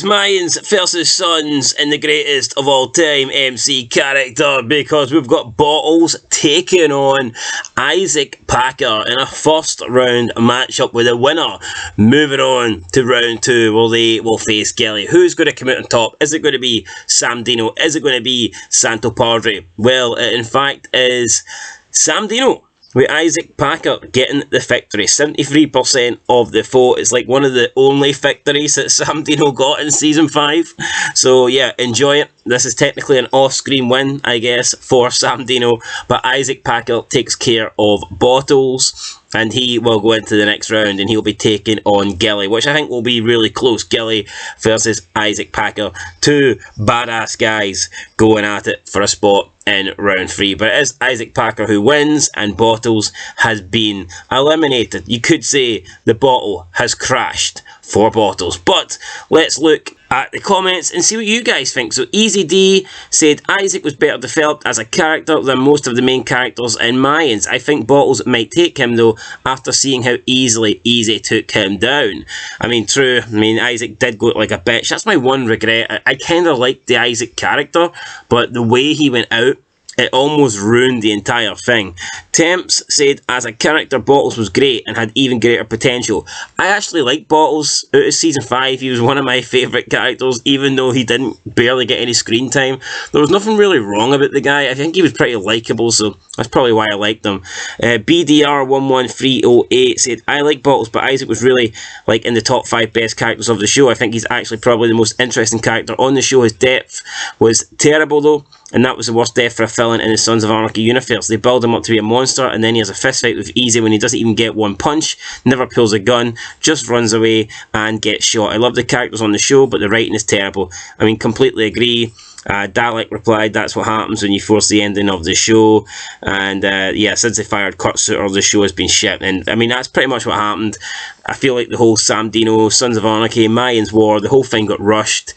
It's Mayans versus Sons in the greatest of all time MC character, because we've got Bottles taking on Isaac Packer in a first round matchup with a winner. Moving on to round 2, they will face Gelly. Who's going to come out on top? Is it going to be Sam Dino? Is it going to be Santo Padre? Well, it in fact is Sam Dino, with Isaac Packer getting the victory. 73% of the vote. It's like one of the only victories that Sam Dino got in Season 5. So yeah, enjoy it. This is technically an off-screen win, I guess, for Sam Dino. But Isaac Packer takes care of Bottles, and he will go into the next round, and he'll be taking on Gilly, which I think will be really close. Gilly versus Isaac Packer. Two badass guys going at it for a spot in round 3. But it is Isaac Packer who wins, and Bottles has been eliminated. You could say the bottle has crashed for Bottles. But let's look at the comments and see what you guys think. So Easy D said Isaac was better developed as a character than most of the main characters in Mayans. I think Bottles might take him though, after seeing how easily Easy took him down. I mean, true. I mean, Isaac did go like a bitch. That's my one regret. I kind of liked the Isaac character, but the way he went out, it almost ruined the entire thing. Temps said, as a character, Bottles was great and had even greater potential. I actually like Bottles. Out of Season 5, he was one of my favourite characters, even though he didn't barely get any screen time. There was nothing really wrong about the guy. I think he was pretty likeable, so that's probably why I liked him. BDR11308 said, I like Bottles, but Isaac was really like in the top 5 best characters of the show. I think he's actually probably the most interesting character on the show. His depth was terrible though, and that was the worst death for a villain in the Sons of Anarchy universe. They build him up to be a monster, and then he has a fist fight with Easy when he doesn't even get one punch, never pulls a gun, just runs away and gets shot. I love the characters on the show, but the writing is terrible. I mean, completely agree. Dalek replied, that's what happens when you force the ending of the show. And yeah, since they fired Kurt Sutter, the show has been shit. And I mean, that's pretty much what happened. I feel like the whole Sam Dino, Sons of Anarchy, Mayans War, the whole thing got rushed.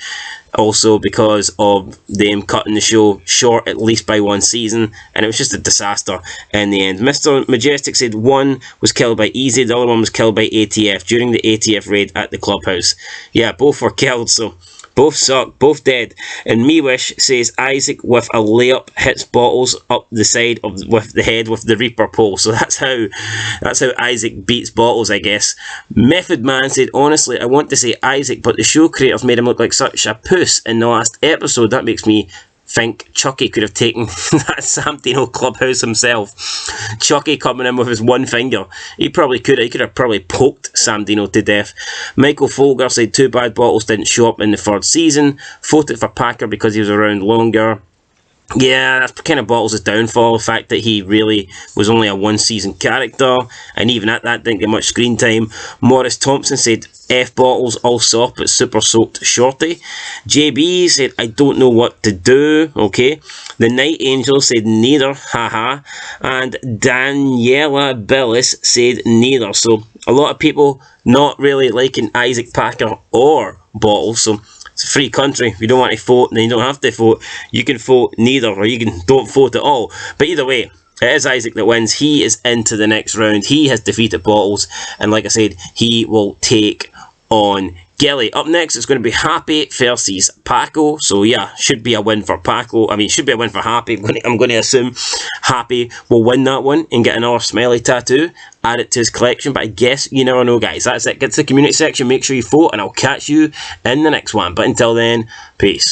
Also because of them cutting the show short at least by 1 season, and it was just a disaster in the end. Mr. Majestic said one was killed by Easy, the other one was killed by ATF during the ATF raid at the clubhouse. Yeah, both were killed, so both suck, both dead. And Mewish says Isaac with a layup hits Bottles up the side of with the head with the Reaper pole. So that's how Isaac beats Bottles, I guess. Method Man said, honestly, I want to say Isaac, but the show creators made him look like such a puss in the last episode. That makes me think Chucky could have taken that Sam Dino clubhouse himself. Chucky coming in with his one finger. He probably could. He could have probably poked Sam Dino to death. Michael Folger said, too bad Bottles didn't show up in the 3rd season. Voted for Packer because he was around longer. Yeah, that's kind of Bottles' downfall, the fact that he really was only a 1-season character, and even at that didn't get much screen time. Morris Thompson said, F Bottles, all soft but super soaked shorty. JB said, I don't know what to do, okay. The Night Angel said, neither, haha. And Daniela Billis said, neither. So, a lot of people not really liking Isaac Packer or Bottles, so it's a free country. If you don't want to vote, then you don't have to vote. You can vote neither, or you can don't vote at all. But either way, it is Isaac that wins. He is into the next round. He has defeated Bottles, and like I said, he will take on Gelly. Up next, it's going to be Happy versus Paco. So yeah, should be a win for Paco. I mean, should be a win for Happy. I'm going to assume Happy will win that one and get another smiley tattoo, add it to his collection. But I guess you never know, guys. That's it. Get to the community section. Make sure you vote, and I'll catch you in the next one. But until then, peace.